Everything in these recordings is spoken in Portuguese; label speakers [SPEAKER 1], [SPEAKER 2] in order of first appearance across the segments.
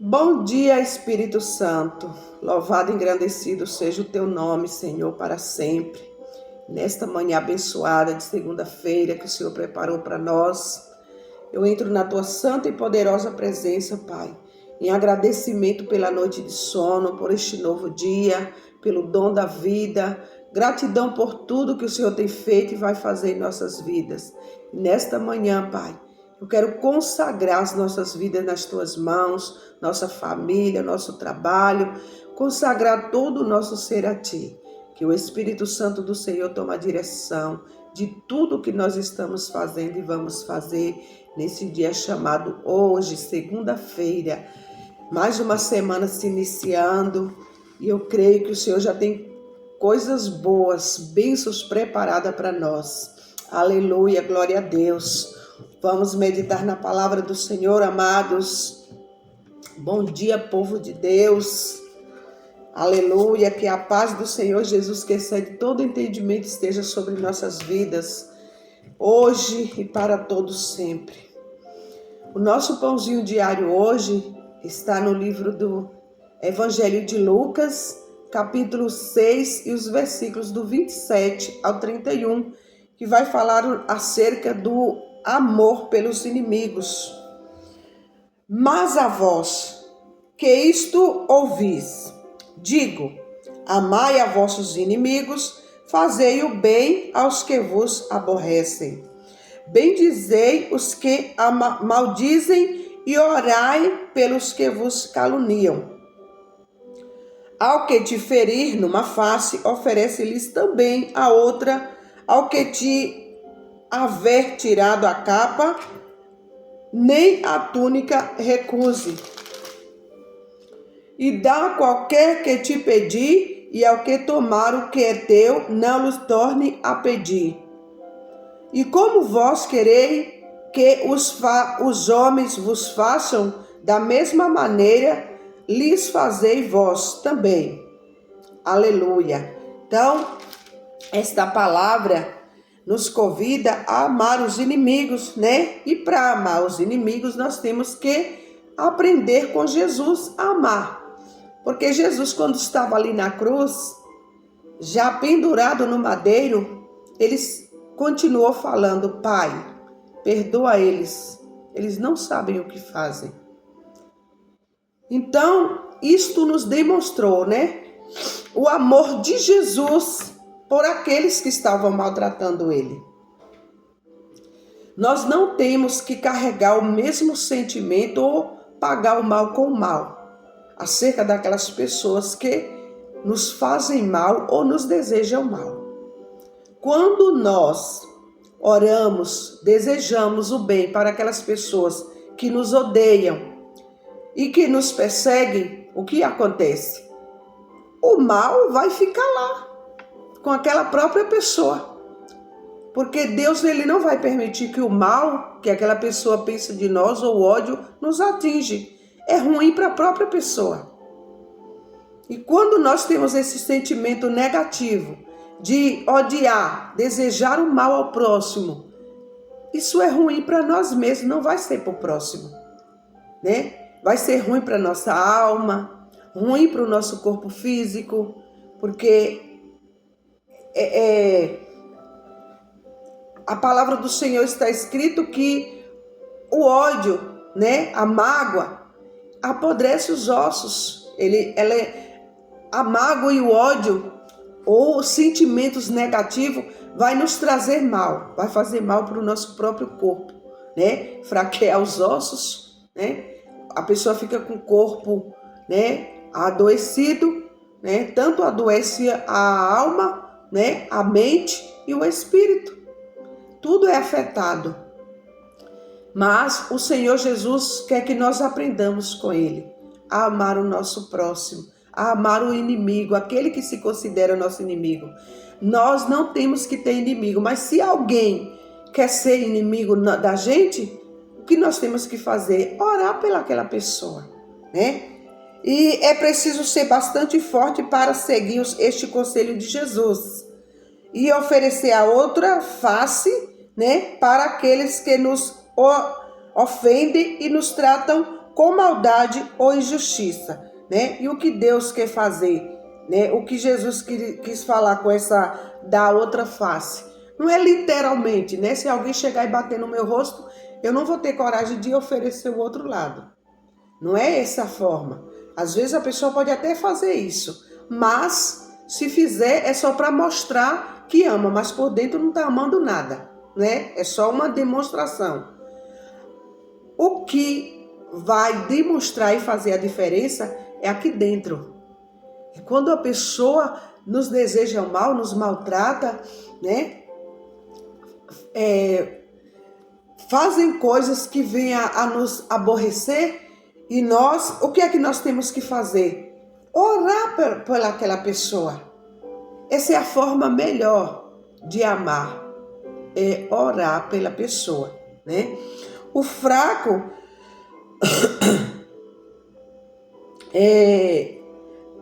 [SPEAKER 1] Bom dia, Espírito Santo. Louvado e engrandecido seja o teu nome, Senhor, para sempre. Nesta manhã abençoada de segunda-feira que o Senhor preparou para nós, eu entro na tua santa e poderosa presença, Pai, em agradecimento pela noite de sono, por este novo dia, pelo dom da vida, gratidão por tudo que o Senhor tem feito e vai fazer em nossas vidas. E nesta manhã, Pai, eu quero consagrar as nossas vidas nas tuas mãos, nossa família, nosso trabalho, consagrar todo o nosso ser a ti. Que o Espírito Santo do Senhor tome a direção de tudo que nós estamos fazendo e vamos fazer nesse dia chamado hoje, segunda-feira. Mais uma semana se iniciando e eu creio que o Senhor já tem coisas boas, bênçãos preparadas para nós. Aleluia, glória a Deus. Vamos meditar na palavra do Senhor, amados. Bom dia, povo de Deus. Aleluia, que a paz do Senhor Jesus, que excede todo entendimento, esteja sobre nossas vidas, hoje e para todos sempre. O nosso pãozinho diário hoje está no livro do Evangelho de Lucas, capítulo 6, e os versículos do 27 ao 31, que vai falar acerca do amor pelos inimigos. Mas a vós, que isto ouvis, digo, amai a vossos inimigos, fazei o bem aos que vos aborrecem. Bendizei os que maldizem e orai pelos que vos caluniam. Ao que te ferir numa face, oferece-lhes também a outra. Ao que te haver tirado a capa, nem a túnica recuse. E dá a qualquer que te pedir, e ao que tomar o que é teu, não lhes torne a pedir. E como vós quereis que os homens vos façam, da mesma maneira lhes fazei vós também. Aleluia. Então, esta palavra nos convida a amar os inimigos, né? E para amar os inimigos, nós temos que aprender com Jesus a amar. Porque Jesus, quando estava ali na cruz, já pendurado no madeiro, ele continuou falando: Pai, perdoa eles, eles não sabem o que fazem. Então, isto nos demonstrou, né? O amor de Jesus por aqueles que estavam maltratando ele. Nós não temos que carregar o mesmo sentimento ou pagar o mal com o mal acerca daquelas pessoas que nos fazem mal ou nos desejam mal. Quando nós oramos, desejamos o bem para aquelas pessoas que nos odeiam e que nos perseguem, o que acontece? O mal vai ficar lá, com aquela própria pessoa. Porque Deus, ele não vai permitir que o mal que aquela pessoa pensa de nós ou o ódio nos atinge. É ruim para a própria pessoa. E quando nós temos esse sentimento negativo de odiar, desejar o mal ao próximo, isso é ruim para nós mesmos, não vai ser para o próximo, né? Vai ser ruim para a nossa alma, ruim para o nosso corpo físico, porque a palavra do Senhor está escrito que o ódio, né, a mágoa, apodrece os ossos. A mágoa e o ódio ou sentimentos negativos vai nos trazer mal, vai fazer mal para o nosso próprio corpo, né? Fraquear os ossos, né? A pessoa fica com o corpo, né, adoecido, né? Tanto adoece a alma, né, a mente e o espírito. Tudo é afetado. Mas o Senhor Jesus quer que nós aprendamos com Ele a amar o nosso próximo, a amar o inimigo, aquele que se considera nosso inimigo. Nós não temos que ter inimigo, mas se alguém quer ser inimigo da gente, o que nós temos que fazer? Orar pelaquela pessoa, né? E é preciso ser bastante forte para seguir este conselho de Jesus e oferecer a outra face, né, para aqueles que nos ofendem e nos tratam com maldade ou injustiça, né? E o que Deus quer fazer, né? O que Jesus quis falar com essa da outra face. Não é literalmente, né? Se alguém chegar e bater no meu rosto, eu não vou ter coragem de oferecer o outro lado. Não é essa forma. Às vezes a pessoa pode até fazer isso, mas se fizer é só para mostrar que ama, mas por dentro não está amando nada, né? É só uma demonstração. O que vai demonstrar e fazer a diferença é aqui dentro. E quando a pessoa nos deseja o mal, nos maltrata, né? Fazem coisas que venham a nos aborrecer, e nós, o que é que nós temos que fazer? Orar por aquela pessoa. Essa é a forma melhor de amar, é orar pela pessoa, né? O fraco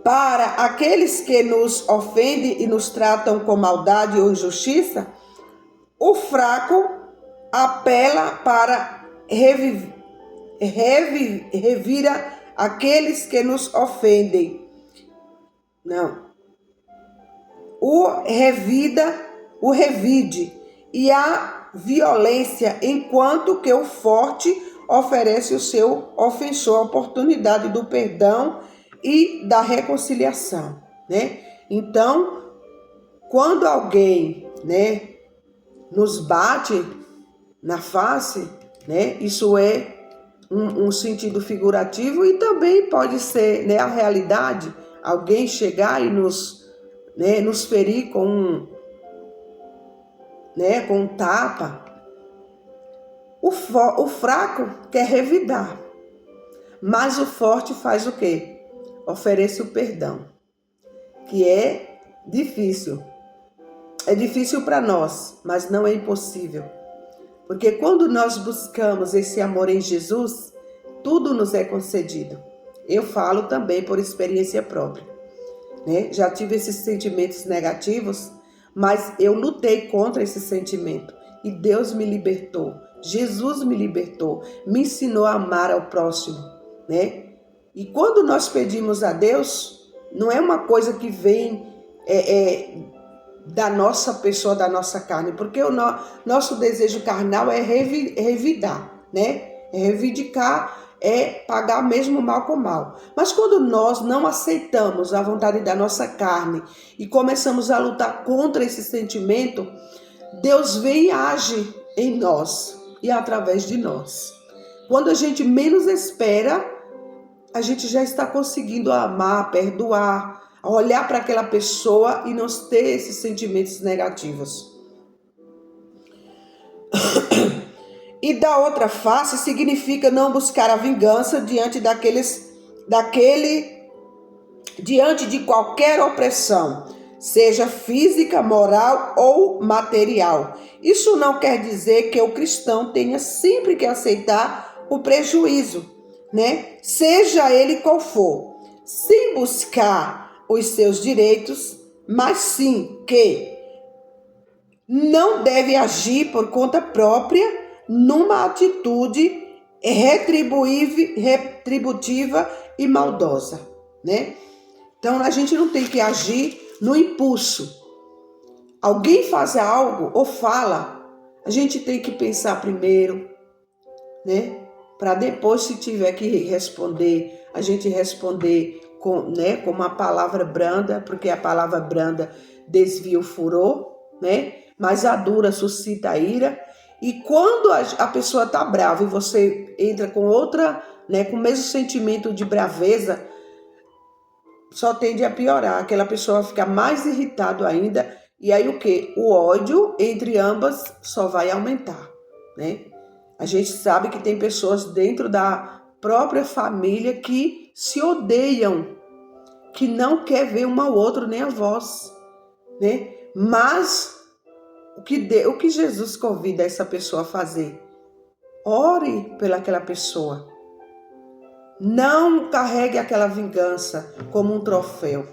[SPEAKER 1] para aqueles que nos ofendem e nos tratam com maldade ou injustiça, o fraco apela para revira aqueles que nos ofendem. Não. O revide e a violência, enquanto que o forte oferece ao seu ofensor a oportunidade do perdão e da reconciliação, né? Então, quando alguém, né, nos bate na face, né, isso é um sentido figurativo e também pode ser, né, a realidade, alguém chegar e nos ferir com um tapa. O fraco quer revidar, mas o forte faz o quê? Oferece o perdão, que é difícil. É difícil para nós, mas não é impossível. Porque quando nós buscamos esse amor em Jesus, tudo nos é concedido. Eu falo também por experiência própria, né? Já tive esses sentimentos negativos, mas eu lutei contra esse sentimento. E Deus me libertou. Jesus me libertou. Me ensinou a amar ao próximo, né? E quando nós pedimos a Deus, não é uma coisa que vem da nossa pessoa, da nossa carne, porque o nosso desejo carnal é revidar, né? É reivindicar, é pagar mesmo mal com mal. Mas quando nós não aceitamos a vontade da nossa carne e começamos a lutar contra esse sentimento, Deus vem e age em nós e através de nós. Quando a gente menos espera, a gente já está conseguindo amar, perdoar, olhar para aquela pessoa e não ter esses sentimentos negativos. E da outra face significa não buscar a vingança diante diante de qualquer opressão, seja física, moral ou material. Isso não quer dizer que o cristão tenha sempre que aceitar o prejuízo, né? Seja ele qual for, sem buscar os seus direitos, mas sim que não deve agir por conta própria numa atitude retributiva e maldosa, né? Então a gente não tem que agir no impulso. Alguém faz algo ou fala, a gente tem que pensar primeiro, né? Para depois, se tiver que responder, a gente responder com uma palavra branda, porque a palavra branda desvia o furor, né? Mas a dura suscita a ira. E quando a pessoa está brava e você entra com outra, né, com o mesmo sentimento de braveza, só tende a piorar. Aquela pessoa fica mais irritada ainda. E aí o quê? O ódio entre ambas só vai aumentar, né? A gente sabe que tem pessoas dentro da própria família que se odeiam, que não quer ver um ao outro nem a voz, né? Mas o que Jesus convida essa pessoa a fazer? Ore pelaquela pessoa. Não carregue aquela vingança como um troféu.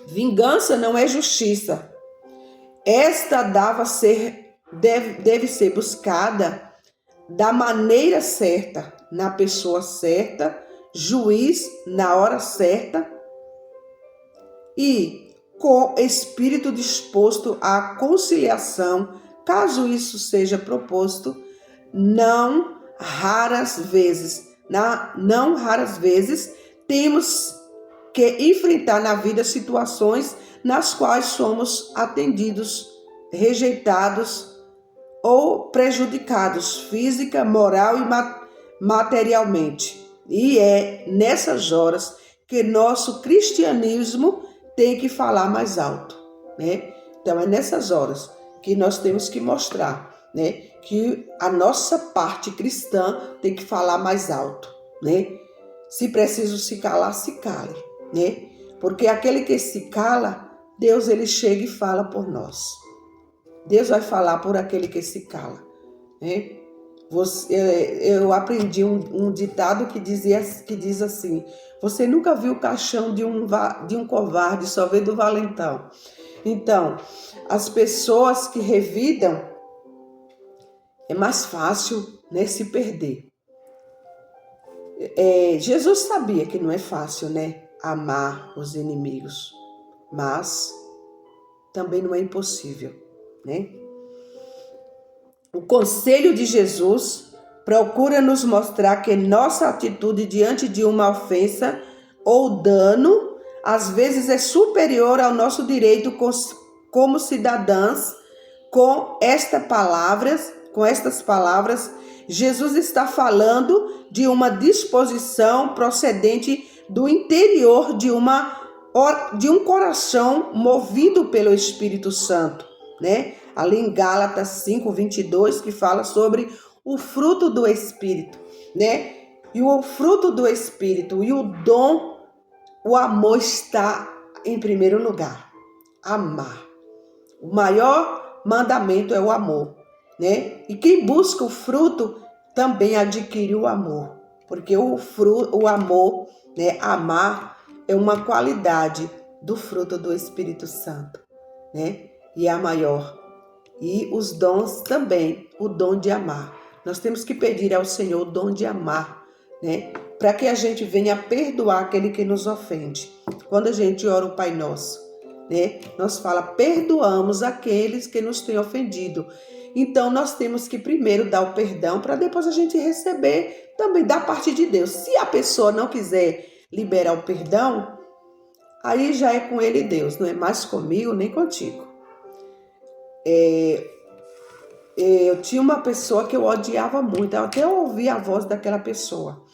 [SPEAKER 1] Vingança não é justiça. Esta deve ser buscada da maneira certa, na pessoa certa, juiz na hora certa e com espírito disposto à conciliação, caso isso seja proposto, não raras vezes temos que enfrentar na vida situações nas quais somos atendidos, rejeitados ou prejudicados física, moral e materialmente. E é nessas horas que nosso cristianismo tem que falar mais alto, né? Então é nessas horas que nós temos que mostrar, né, que a nossa parte cristã tem que falar mais alto, né? Se preciso se calar, se cale, né? Porque aquele que se cala, Deus ele chega e fala por nós. Deus vai falar por aquele que se cala, né? Eu aprendi um ditado que diz assim: você nunca viu o caixão de um covarde, só vê do valentão. Então, as pessoas que revidam, é mais fácil, né, se perder. Jesus sabia que não é fácil, né, amar os inimigos, mas também não é impossível, né? O conselho de Jesus procura nos mostrar que nossa atitude diante de uma ofensa ou dano, às vezes é superior ao nosso direito como cidadãs. Com estas palavras, Jesus está falando de uma disposição procedente do interior de um coração movido pelo Espírito Santo, né? Ali em Gálatas 5:22, que fala sobre o fruto do Espírito, né? E o fruto do Espírito e o dom, o amor está em primeiro lugar. Amar. O maior mandamento é o amor, né? E quem busca o fruto também adquire o amor, porque o amor, né? Amar é uma qualidade do fruto do Espírito Santo, né? E é a maior. E os dons também, o dom de amar. Nós temos que pedir ao Senhor o dom de amar, né? Para que a gente venha perdoar aquele que nos ofende. Quando a gente ora o Pai Nosso, né? Nós fala, perdoamos aqueles que nos têm ofendido. Então nós temos que primeiro dar o perdão para depois a gente receber também da parte de Deus. Se a pessoa não quiser liberar o perdão, aí já é com ele e Deus, não é mais comigo nem contigo. Eu tinha uma pessoa que eu odiava muito, eu até ouvi a voz daquela pessoa.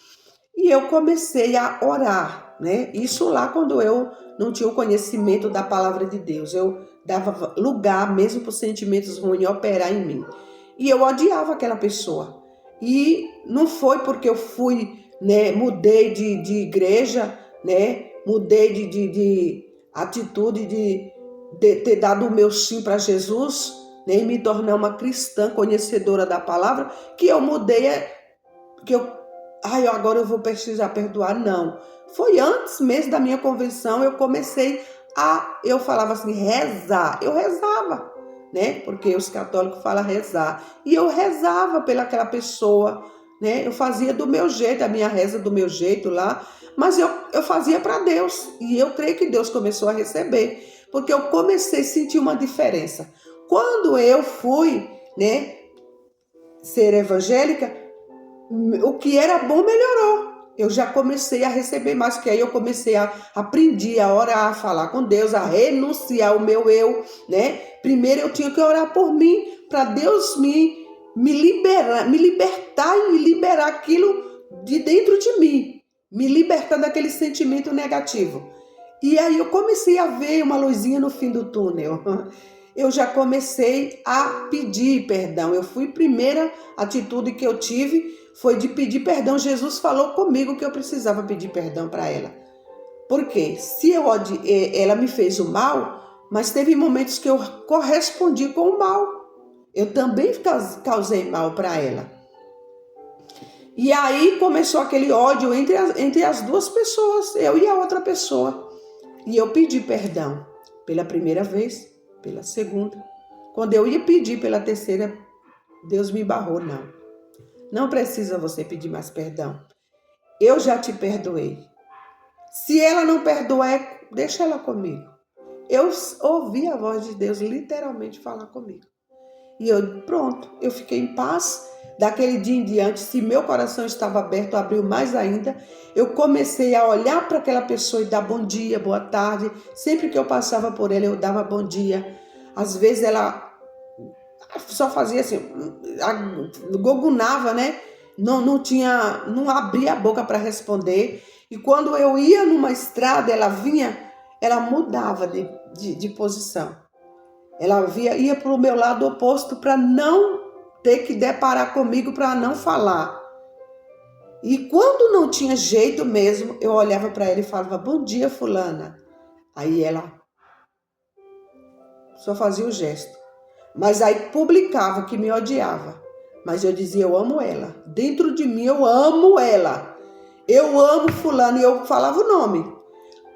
[SPEAKER 1] E eu comecei a orar, né? Isso lá quando eu não tinha o conhecimento da palavra de Deus. Eu dava lugar mesmo para os sentimentos ruins operar em mim. E eu odiava aquela pessoa. E não foi porque eu fui, né? Mudei de igreja, né? Mudei de atitude de ter dado o meu sim para Jesus, né? E me tornar uma cristã conhecedora da palavra, que eu mudei, que agora eu vou precisar perdoar. Não. Foi antes mesmo da minha conversão, eu comecei eu falava assim, rezar. Eu rezava, né? Porque os católicos falam rezar. E eu rezava pelaquela pessoa, né? Eu fazia do meu jeito, a minha reza do meu jeito lá. Mas eu fazia para Deus. E eu creio que Deus começou a receber. Porque eu comecei a sentir uma diferença. Quando eu fui, né, ser evangélica, o que era bom melhorou. Eu já comecei a receber mais, que aí eu comecei a aprender a orar, a falar com Deus, a renunciar ao meu eu, né? Primeiro eu tinha que orar por mim, para Deus me libertar e me liberar aquilo de dentro de mim, me libertar daquele sentimento negativo. E aí eu comecei a ver uma luzinha no fim do túnel. Eu já comecei a pedir perdão. Primeira atitude que eu tive foi de pedir perdão. Jesus falou comigo que eu precisava pedir perdão para ela. Por quê? Ela me fez o mal, mas teve momentos que eu correspondi com o mal. Eu também causei mal para ela. E aí começou aquele ódio entre as duas pessoas, eu e a outra pessoa. E eu pedi perdão pela primeira vez, pela segunda. Quando eu ia pedir pela terceira, Deus me barrou, não. Não precisa você pedir mais perdão. Eu já te perdoei. Se ela não perdoar, deixa ela comigo. Eu ouvi a voz de Deus literalmente falar comigo. E eu fiquei em paz. Daquele dia em diante, se meu coração estava aberto, abriu mais ainda. Eu comecei a olhar para aquela pessoa e dar bom dia, boa tarde. Sempre que eu passava por ela, eu dava bom dia. Às vezes ela só fazia assim, gogunava, né? Não abria a boca para responder. E quando eu ia numa estrada, ela vinha, ela mudava de posição. Ela ia para o meu lado oposto para não ter que deparar comigo, para não falar. E quando não tinha jeito mesmo, eu olhava para ela e falava, bom dia, fulana. Aí ela só fazia o gesto. Mas aí publicava que me odiava. Mas eu dizia, eu amo ela. Dentro de mim, eu amo ela. Eu amo fulano. E eu falava o nome.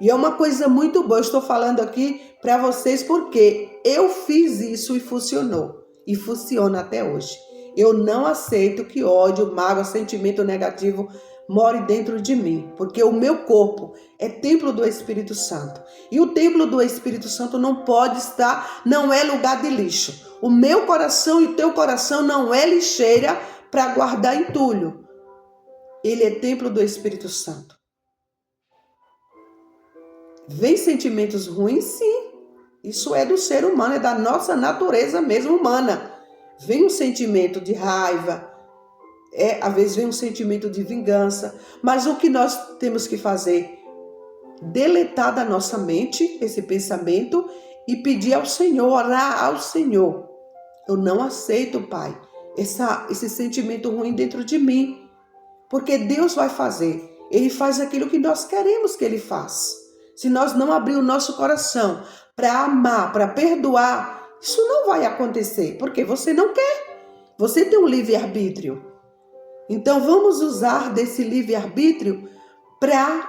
[SPEAKER 1] E é uma coisa muito boa. Eu estou falando aqui para vocês porque eu fiz isso e funcionou. E funciona até hoje. Eu não aceito que ódio, mágoa, sentimento negativo more dentro de mim, porque o meu corpo é templo do Espírito Santo. E o templo do Espírito Santo não pode estar, não é lugar de lixo. O meu coração e o teu coração não é lixeira para guardar entulho. Ele é templo do Espírito Santo. Vem sentimentos ruins? Sim. Isso é do ser humano, é da nossa natureza mesmo humana. Vem um sentimento de raiva, às vezes vem um sentimento de vingança, mas o que nós temos que fazer? Deletar da nossa mente esse pensamento e pedir ao Senhor, orar ao Senhor. Eu não aceito, Pai, esse sentimento ruim dentro de mim, porque Deus vai fazer. Ele faz aquilo que nós queremos que Ele faça. Se nós não abrir o nosso coração para amar, para perdoar, isso não vai acontecer, porque você não quer. Você tem um livre-arbítrio. Então vamos usar desse livre-arbítrio para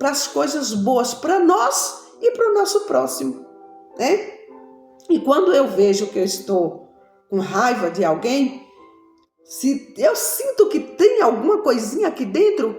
[SPEAKER 1] as coisas boas, para nós e para o nosso próximo, né? E quando eu vejo que eu estou com raiva de alguém, se eu sinto que tem alguma coisinha aqui dentro,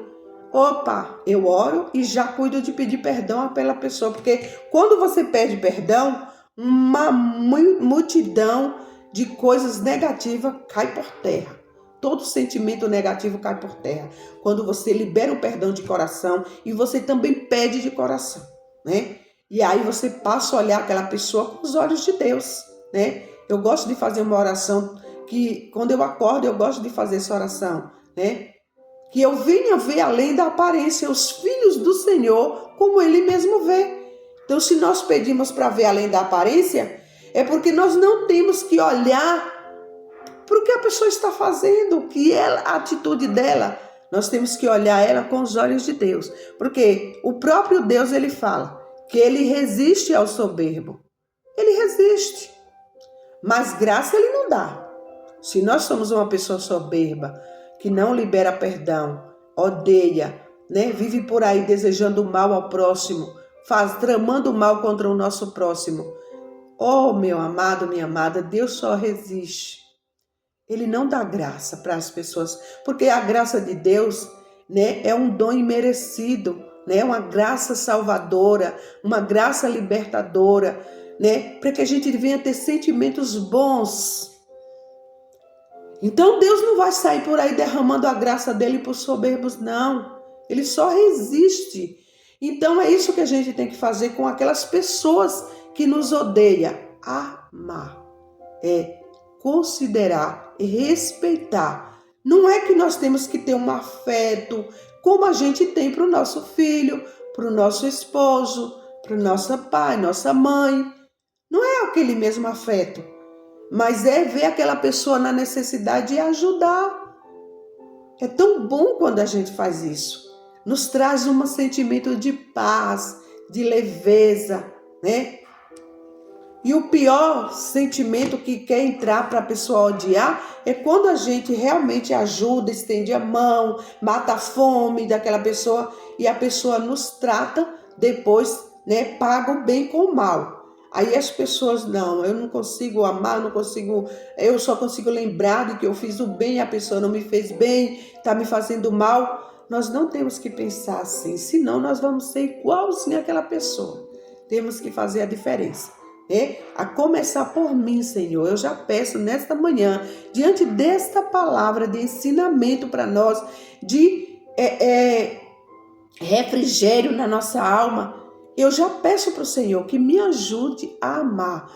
[SPEAKER 1] opa, eu oro e já cuido de pedir perdão pela pessoa, porque quando você pede perdão, uma multidão de coisas negativas cai por terra. Todo sentimento negativo cai por terra. Quando você libera o perdão de coração e você também pede de coração, né? E aí você passa a olhar aquela pessoa com os olhos de Deus, né? Eu gosto de fazer uma oração que quando eu acordo eu gosto de fazer essa oração, né? Que eu venha ver além da aparência os filhos do Senhor como Ele mesmo vê. Então se nós pedimos para ver além da aparência, é porque nós não temos que olhar para o que a pessoa está fazendo, o que é a atitude dela. Nós temos que olhar ela com os olhos de Deus. Porque o próprio Deus, Ele fala que Ele resiste ao soberbo. Ele resiste. Mas graça Ele não dá. Se nós somos uma pessoa soberba, que não libera perdão, odeia, né? Vive por aí desejando mal ao próximo, tramando mal contra o nosso próximo. Oh, meu amado, minha amada, Deus só resiste. Ele não dá graça para as pessoas, porque a graça de Deus, né, é um dom imerecido, né, uma graça salvadora, uma graça libertadora, né, para que a gente venha ter sentimentos bons. Então Deus não vai sair por aí derramando a graça dele para os soberbos, não. Ele só resiste. Então é isso que a gente tem que fazer com aquelas pessoas que nos odeiam. Amar. Considerar e respeitar. Não é que nós temos que ter um afeto como a gente tem para o nosso filho, para o nosso esposo, para o nosso pai, nossa mãe. Não é aquele mesmo afeto, mas é ver aquela pessoa na necessidade e ajudar. É tão bom quando a gente faz isso. Nos traz um sentimento de paz, de leveza, né? E o pior sentimento que quer entrar para a pessoa odiar é quando a gente realmente ajuda, estende a mão, mata a fome daquela pessoa e a pessoa nos trata depois, né, paga o bem com o mal. Aí as pessoas, não, eu não consigo amar, eu só consigo lembrar de que eu fiz o bem, a pessoa não me fez bem, está me fazendo mal. Nós não temos que pensar assim, senão nós vamos ser igualzinho àquela pessoa. Temos que fazer a diferença. A começar por mim, Senhor. Eu já peço nesta manhã, diante desta palavra de ensinamento para nós, de refrigério na nossa alma, eu já peço para o Senhor que me ajude a amar,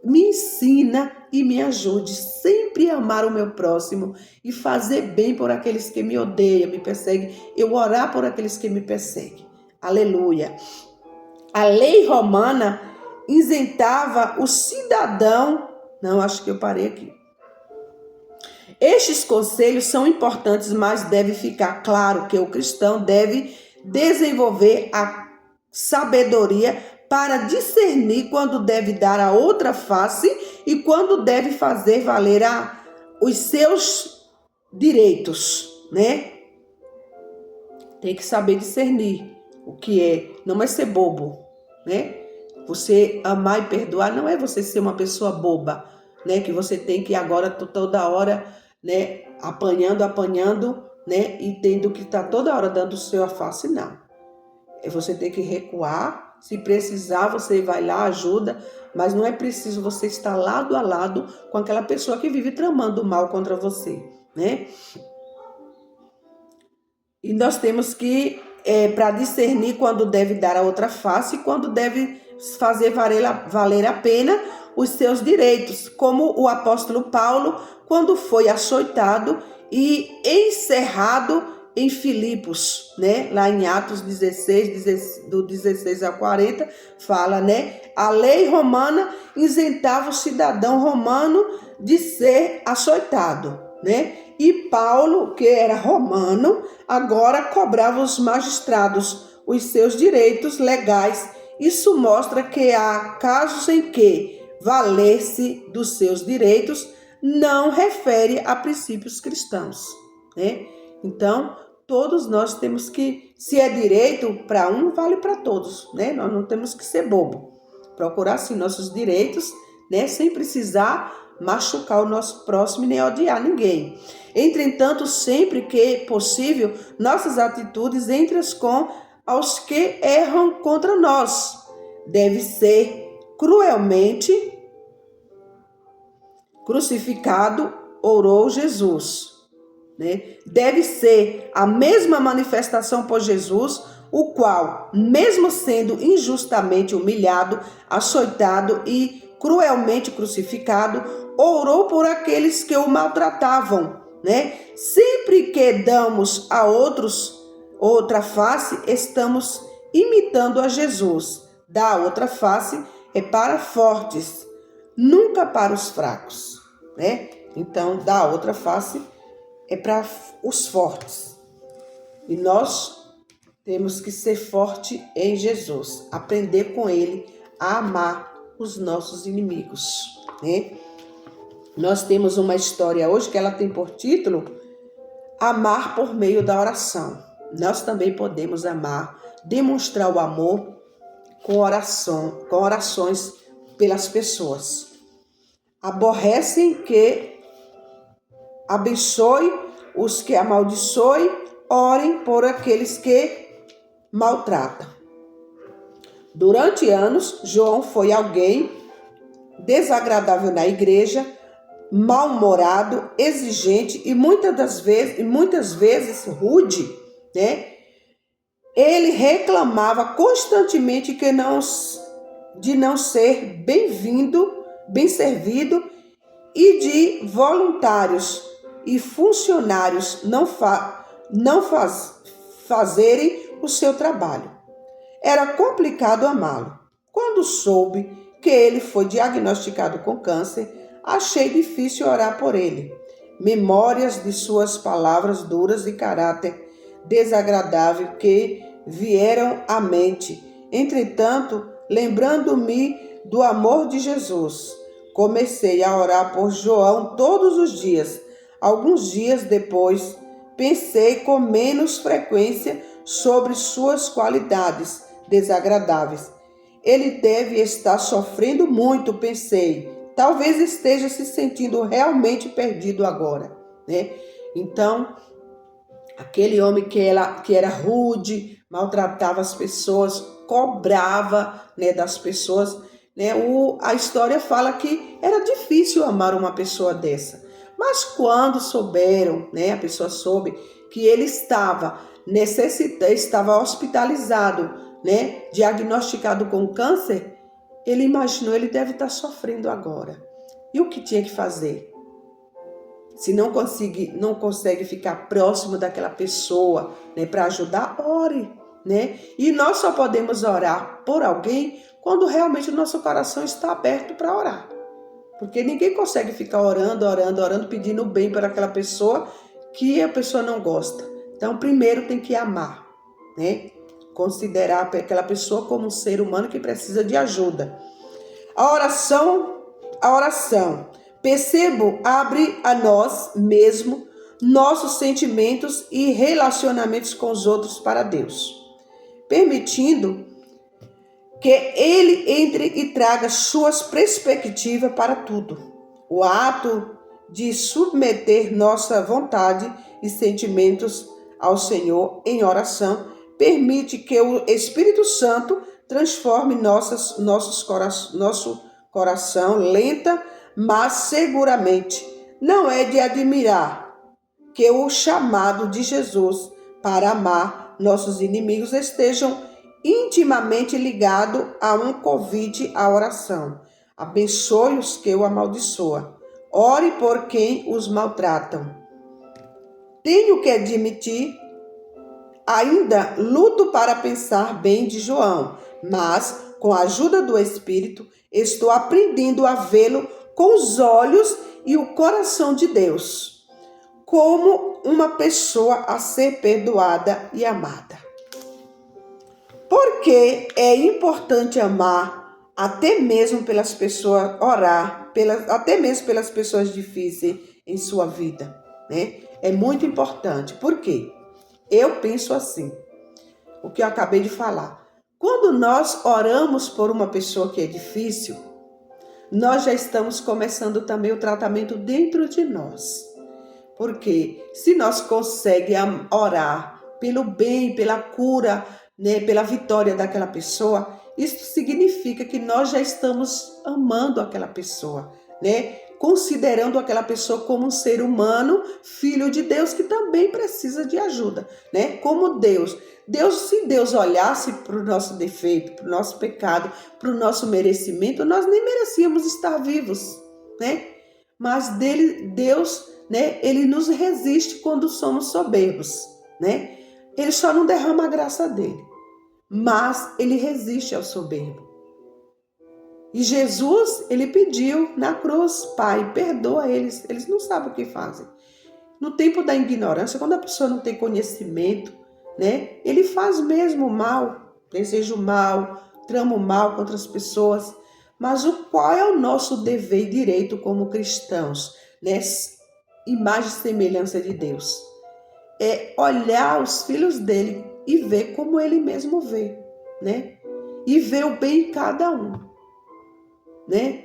[SPEAKER 1] me ensina e me ajude sempre a amar o meu próximo e fazer bem por aqueles que me odeiam, me perseguem, eu orar por aqueles que me perseguem. Aleluia. A lei romana isentava o cidadão. Não, acho que eu parei aqui. Estes conselhos são importantes, mas deve ficar claro que o cristão deve desenvolver a sabedoria para discernir quando deve dar a outra face e quando deve fazer valer os seus direitos, né? Tem que saber discernir o que não é ser bobo, né? Você amar e perdoar não é você ser uma pessoa boba, né? Que você tem que agora toda hora, né? Apanhando, né? E tendo que estar toda hora dando o seu face, não. Você tem que recuar, se precisar você vai lá, ajuda, mas não é preciso você estar lado a lado com aquela pessoa que vive tramando mal contra você, né? E nós temos que, para discernir quando deve dar a outra face e quando deve fazer valer a pena os seus direitos, como o apóstolo Paulo, quando foi açoitado e encerrado em Filipos, né? Lá em Atos 16, do 16 a 40, fala, né? A lei romana isentava o cidadão romano de ser açoitado, né? E Paulo, que era romano, agora cobrava os magistrados os seus direitos legais. Isso mostra que há casos em que valer-se dos seus direitos não refere a princípios cristãos, né? Então, todos nós temos que, se é direito para um, vale para todos, né? Nós não temos que ser bobo. Procurar, sim, nossos direitos, né? Sem precisar machucar o nosso próximo e nem odiar ninguém. Entretanto, sempre que possível, nossas atitudes entre com aos que erram contra nós deve ser cruelmente crucificado, orou Jesus. Né? Deve ser a mesma manifestação por Jesus, o qual, mesmo sendo injustamente humilhado, açoitado e cruelmente crucificado, orou por aqueles que o maltratavam, né? Sempre que damos a outros outra face, estamos imitando a Jesus. Dar outra face é para fortes, nunca para os fracos, né? Então, dar outra face é para os fortes. E nós temos que ser forte em Jesus, aprender com Ele a amar os nossos inimigos, né? Nós temos uma história hoje que ela tem por título Amar por meio da oração. Nós também podemos amar, demonstrar o amor com orações pelas pessoas. Aborrecem que abençoe os que amaldiçoem, orem por aqueles que maltratam. Durante anos, João foi alguém desagradável na igreja, mal-humorado, exigente e muitas vezes rude, né? Ele reclamava constantemente de não ser bem-vindo, bem servido e de voluntários e funcionários não fazerem o seu trabalho. Era complicado amá-lo. Quando soube que ele foi diagnosticado com câncer, achei difícil orar por ele. Memórias de suas palavras duras e caráter desagradável que vieram à mente. Entretanto, lembrando-me do amor de Jesus, comecei a orar por João todos os dias. Alguns dias depois, pensei com menos frequência sobre suas qualidades desagradáveis ele deve estar sofrendo muito, pensei. Talvez esteja se sentindo realmente perdido agora, né? Então, aquele homem que era rude, maltratava as pessoas, cobrava, né, das pessoas, né? A história fala que era difícil amar uma pessoa dessa. Mas quando souberam, né, a pessoa soube que ele estava hospitalizado, né, diagnosticado com câncer, ele imaginou, ele deve estar sofrendo agora. E o que tinha que fazer? Se não consegue ficar próximo daquela pessoa, né, para ajudar, ore, né? E nós só podemos orar por alguém quando realmente o nosso coração está aberto para orar. Porque ninguém consegue ficar orando, pedindo bem para aquela pessoa que a pessoa não gosta. Então, primeiro tem que amar, né? Considerar aquela pessoa como um ser humano que precisa de ajuda. A oração, percebo, abre a nós mesmos, nossos sentimentos e relacionamentos com os outros para Deus, permitindo que Ele entre e traga suas perspectivas para tudo. O ato de submeter nossa vontade e sentimentos ao Senhor em oração permite que o Espírito Santo transforme nosso coração lenta, mas seguramente. Não é de admirar que o chamado de Jesus para amar nossos inimigos estejam intimamente ligado a um convite à oração. Abençoe os que o amaldiçoam. Ore por quem os maltratam. Tenho que admitir, ainda luto para pensar bem de João, mas com a ajuda do Espírito estou aprendendo a vê-lo com os olhos e o coração de Deus, como uma pessoa a ser perdoada e amada. Porque é importante amar, até mesmo pelas pessoas, orar, até mesmo pelas pessoas difíceis em sua vida, né? É muito importante. Por quê? Eu penso assim, o que eu acabei de falar. Quando nós oramos por uma pessoa que é difícil, nós já estamos começando também o tratamento dentro de nós. Porque se nós conseguimos orar pelo bem, pela cura, né, pela vitória daquela pessoa, isso significa que nós já estamos amando aquela pessoa, né? Considerando aquela pessoa como um ser humano, filho de Deus, que também precisa de ajuda, né? Como Deus, se Deus olhasse para o nosso defeito, para o nosso pecado, para o nosso merecimento, nós nem merecíamos estar vivos, né? Mas Deus, né? Ele nos resiste quando somos soberbos, né? Ele só não derrama a graça dele, mas ele resiste ao soberbo. E Jesus, ele pediu na cruz, Pai, perdoa eles, eles não sabem o que fazem. No tempo da ignorância, quando a pessoa não tem conhecimento, né, ele faz mesmo mal, deseja o mal, trama o mal contra as pessoas. Mas qual é o nosso dever e direito como cristãos, né? Imagem e semelhança de Deus. É olhar os filhos dele e ver como ele mesmo vê, né? E ver o bem em cada um, né?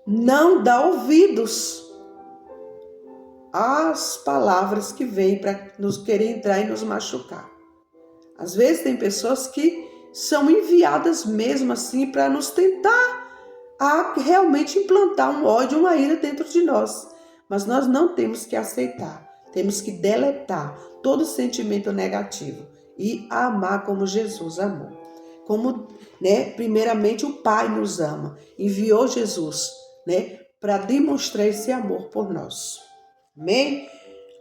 [SPEAKER 1] Não dá ouvidos às palavras que vêm para nos querer entrar e nos machucar. Às vezes tem pessoas que são enviadas mesmo assim para nos tentar a realmente implantar um ódio, uma ira dentro de nós. Mas nós não temos que aceitar. Temos que deletar todo sentimento negativo e amar como Jesus amou. Como, né, primeiramente o Pai nos ama, enviou Jesus, né, para demonstrar esse amor por nós. Amém?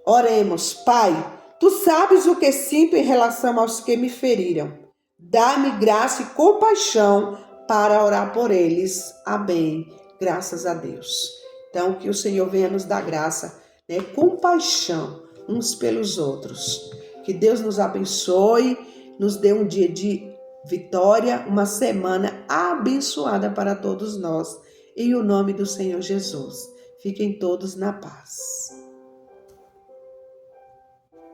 [SPEAKER 1] Oremos. Pai, tu sabes o que sinto em relação aos que me feriram. Dá-me graça e compaixão para orar por eles. Amém. Graças a Deus. Então, que o Senhor venha nos dar graça, né? Compaixão uns pelos outros. Que Deus nos abençoe, nos dê um dia de vitória, uma semana abençoada para todos nós. Em o nome do Senhor Jesus. Fiquem todos na paz.